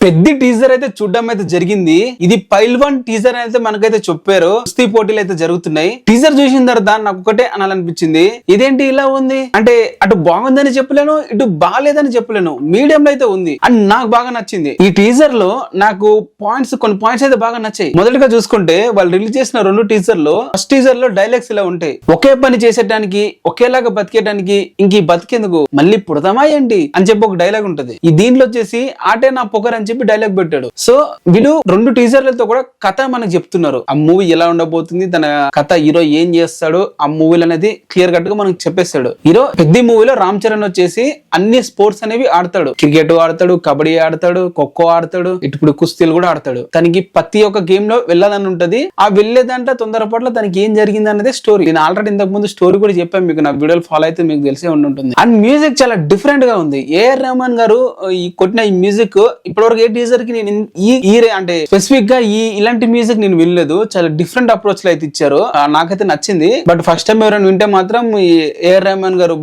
పెద్ద టీజర్ అయితే చూడడం అయితే జరిగింది. ఇది పైల్వాన్ టీజర్ అయితే మనకైతే చెప్పారు. కుస్తీ పోటీలు అయితే జరుగుతున్నాయి. టీజర్ చూసిన తర్వాత నాకు ఒకటే అనాలనిపించింది, ఇదేంటి ఇలా ఉంది అంటే అటు బాగుందని చెప్పలేను, ఇటు బాగాలేదని చెప్పలేను, మీడియం లో అయితే ఉంది అండ్ నాకు బాగా నచ్చింది. ఈ టీజర్ లో నాకు కొన్ని పాయింట్స్ అయితే బాగా నచ్చాయి. మొదటిగా చూసుకుంటే వాళ్ళు రిలీజ్ చేసిన 2 టీజర్ లో ఫస్ట్ టీజర్ లో డైలాగ్స్ ఇలా ఉంటాయి, ఒకే పని చేసేటానికి ఒకేలాగా బతికేటానికి ఇంక ఈ బతికేందుకు మళ్ళీ పుడతామా ఏంటి అని చెప్పి ఒక డైలాగ్ ఉంటది. ఈ దీంట్లో వచ్చేసి ఆటే నా పొగర్ అని చెప్పి డైలాగ్ పెట్టాడు. సో వీళ్ళు 2 టీజర్లతో కూడా కథ మనకు చెప్తున్నారు. ఆ మూవీ ఎలా ఉండబోతుంది, తన కథ, హీరో ఏం చేస్తాడు ఆ మూవీలు అనేది క్లియర్ కట్ గా మనకు చెప్పేస్తాడు. హీరో పెద్ద మూవీలో రామ్ చరణ్ వచ్చేసి అన్ని స్పోర్ట్స్ అనేవి ఆడతాడు. క్రికెట్ ఆడతాడు, కబడ్డీ ఆడతాడు, ఖోఖో ఆడతాడు, ఇప్పుడు కుస్తీలు కూడా ఆడతాడు. తనకి ప్రతి ఒక్క గేమ్ లో వెళ్ళాలని ఉంటది. ఆ వెళ్ళేదంట తొందరపాట్ల తనకి ఏం జరిగింది అనేది స్టోరీ. నేను ఆల్రెడీ ఇంతకు ముందు స్టోరీ కూడా చెప్పాను మీకు, నా వీడియోలు ఫాలో అయితే మీకు తెలిసే ఉంటుంది. అండ్ మ్యూజిక్ చాలా డిఫరెంట్ గా ఉంది. ఏఆర్ రెహమాన్ గారు ఈ కొట్టిన ఈ మ్యూజిక్ ఇప్పటివరకు ఏ టీజర్ కి నేను అంటే స్పెసిఫిక్ గా ఇలాంటి మ్యూజిక్ నేను వినలేదు. చాలా డిఫరెంట్ అప్రోచ్ లో అయితే ఇచ్చారు. నాకైతే నచ్చింది. బట్ ఫస్ట్ టైం ఎవరైనా వింటే మాత్రం ఈ ఏఆర్ రెహమాన్ గారు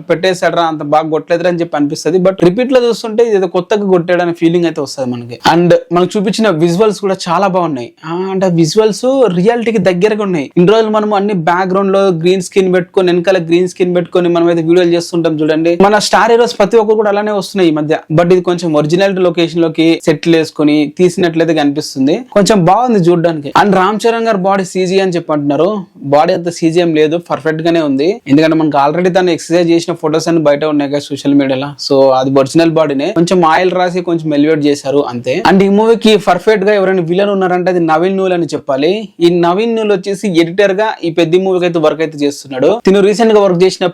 పెట్టేశాడరా, అంత బాగా కొట్టలేదురా అని చెప్పి అనిపిస్తుంది. బట్ రిపీట్ లో చూస్తుంటే ఇది కొత్తగా కొట్టాడనే ఫీలింగ్ అయితే వస్తుంది మనకి. అండ్ మనకు చూపించిన విజువల్స్ కూడా చాలా బాగున్నాయి. అంటే విజువల్స్ రియాలిటీకి దగ్గరగా ఉన్నాయి. ఇన్ని రోజులు మనం అన్ని బ్యాక్గ్రౌండ్ లో గ్రీన్ స్క్రీన్ పెట్టుకొని, వెనకాల గ్రీన్ స్క్రీన్ పెట్టుకొని మనం అయితే వీడియోలు చేస్తుంటాం చూడండి. మన స్టార్ హీరోస్ ప్రతి ఒక్కరు కూడా అలానే వస్తున్నాయి ఈ మధ్య. బట్ ఇది కొంచెం ఒరిజినల్ లొకేషన్ లోకి సెటిల్ వేసుకొని తీసినట్లయితే కనిపిస్తుంది. కొంచెం బాగుంది చూడడానికి. అండ్ రామ్ చరణ్ గారు బాడీ సీజీ అని చెప్పి అంటున్నారు. బాడీ అంత సీజీ ఏం లేదు, పర్ఫెక్ట్ గానే ఉంది. ఎందుకంటే మనకు ఆల్రెడీ తను ఎక్సర్సైజ్ చేసిన ఫొటోస్ అన్ని బయట ఉన్నాయి కదా సోషల్ మీడియాలో. సో అది ఒరిజినల్ బాడీనే, కొంచెం ఆయిల్ రాసి కొంచెం ఎలివేట్ చేశారు అంతే. అండ్ ఈ మూవీకి పర్ఫెక్ట్ గా ఎవరైనా విలన్ ఉన్నారంటే అది నవీన్ నూల్ అని చెప్పాలి. ఈ నవీన్ నూల్ వచ్చేసి ఎడిటర్ గా ఈ పెద్ద మూవీకి అయితే వర్క్ అయితే చేస్తున్నాడు. తిను రీసెంట్ గా వర్క్ చేసిన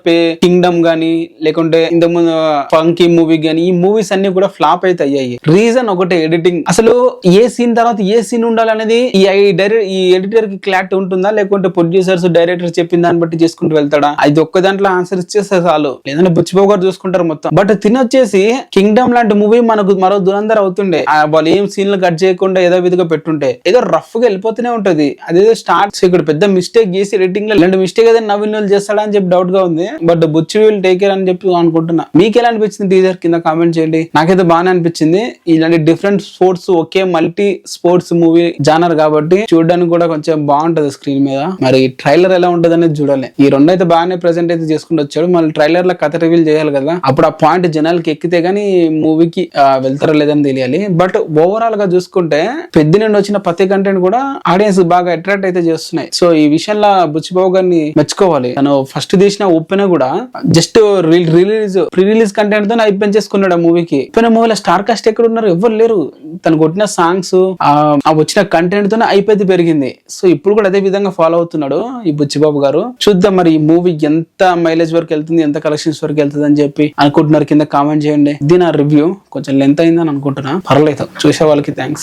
కింగ్డమ్ గానీ, లేకుంటే ఇంతకుముందు ఫంకీ మూవీ గానీ, ఈ మూవీస్ అన్ని కూడా ఫ్లాప్ అయితే అయ్యాయి. రీజన్ ఒకటే, ఎడిటింగ్. అసలు ఏ సీన్ తర్వాత ఏ సీన్ ఉండాలనేది ఈ ఎడిటర్ కి క్లారిటీ ఉంటుందా, లేకుంటే ప్రొడ్యూసర్స్ డైరెక్టర్ చెప్పిన దాన్ని బట్టి చేసుకుంటూ వెళ్తాడా? అది ఒక్క దాంట్లో ఆన్సర్ ఇచ్చేస్తే చాలు, లేదంటే బుచ్చిబాబు గారు చూసుకుంటారు మొత్తం. బట్ తినొచ్చేసి కింగ్డమ్ లాంటి మూవీ మనకు మరో దురంధర్ అవుతుండే. వాళ్ళు ఏం సీన్లు కట్ చేయకుండా ఏదో విధిగా పెట్టుంటే ఏదో రఫ్ గా వెళ్ళిపోతూనే ఉంటది. అదేదో స్టార్ట్స్ ఇక్కడ పెద్ద మిస్టేక్ చేసి ఎడిటింగ్ లో ఇలాంటి మిస్టేక్ ఏదైనా నవీన్ వాళ్ళు చేస్తాడా అని చెప్పి డౌట్ గా ఉంది. But Buchi will take care అని చెప్పి అనుకుంటున్నా. మీకు ఎలా అనిపించింది టీజర్ కింద కామెంట్ చేయండి. నాకైతే బాగానే అనిపించింది. ఇలాంటి డిఫరెంట్ స్పోర్ట్స్, ఒకే మల్టీ స్పోర్ట్స్ మూవీ జానర్ కాబట్టి చూడడానికి కూడా కొంచెం బాగుంటది స్క్రీన్ మీద. మరి ట్రైలర్ ఎలా ఉంటది అనేది చూడాలి. ఈ 2 అయితే బాగానే ప్రెజెంట్ అయితే చేసుకుంటూ వచ్చాడు. మళ్ళీ ట్రైలర్ లో కథ రివీల్ చేయాలి కదా, అప్పుడు ఆ పాయింట్ జనాలకి ఎక్కితే గానీ మూవీకి వెళ్తారో లేదని తెలియాలి. బట్ ఓవరాల్ గా చూసుకుంటే పెద్ద నుండి వచ్చిన ప్రతి కంటెంట్ కూడా ఆడియన్స్ బాగా అట్రాక్ట్ అయితే చేస్తున్నాయి. సో ఈ విషయంలో బుచ్చిబాబు గారిని మెచ్చుకోవాలి. తను ఫస్ట్ తీసిన ఉప్పెన కూడా జస్ట్ ప్రీ రిలీజ్ కంటెంట్ తో అయిపోయి చేసుకున్నాడు ఆ మూవీకి. ఉప్పెన మూవీలో స్టార్ కాస్ట్ ఎక్కడ ఉన్నారు, ఎవరు లేరు. తను కొట్టిన సాంగ్స్, ఆ వచ్చిన కంటెంట్ తోనే అయిపోయి పెరిగింది. సో ఇప్పుడు కూడా అదే విధంగా ఫాలో అవుతున్నాడు ఈ బుచ్చిబాబు గారు. చూద్దాం మరి ఈ మూవీ ఎంత మైలేజ్ వరకు వెళ్తుంది, ఎంత కలెక్షన్స్ వరకు వెళ్తుంది అని చెప్పి అనుకుంటున్నారు కింద కామెంట్ చేయండి. ఇది నా రివ్యూ. కొంచెం లెంత్ అయిందని అనుకుంటున్నా, పర్లేదు. చూసే వాళ్ళకి థ్యాంక్స్.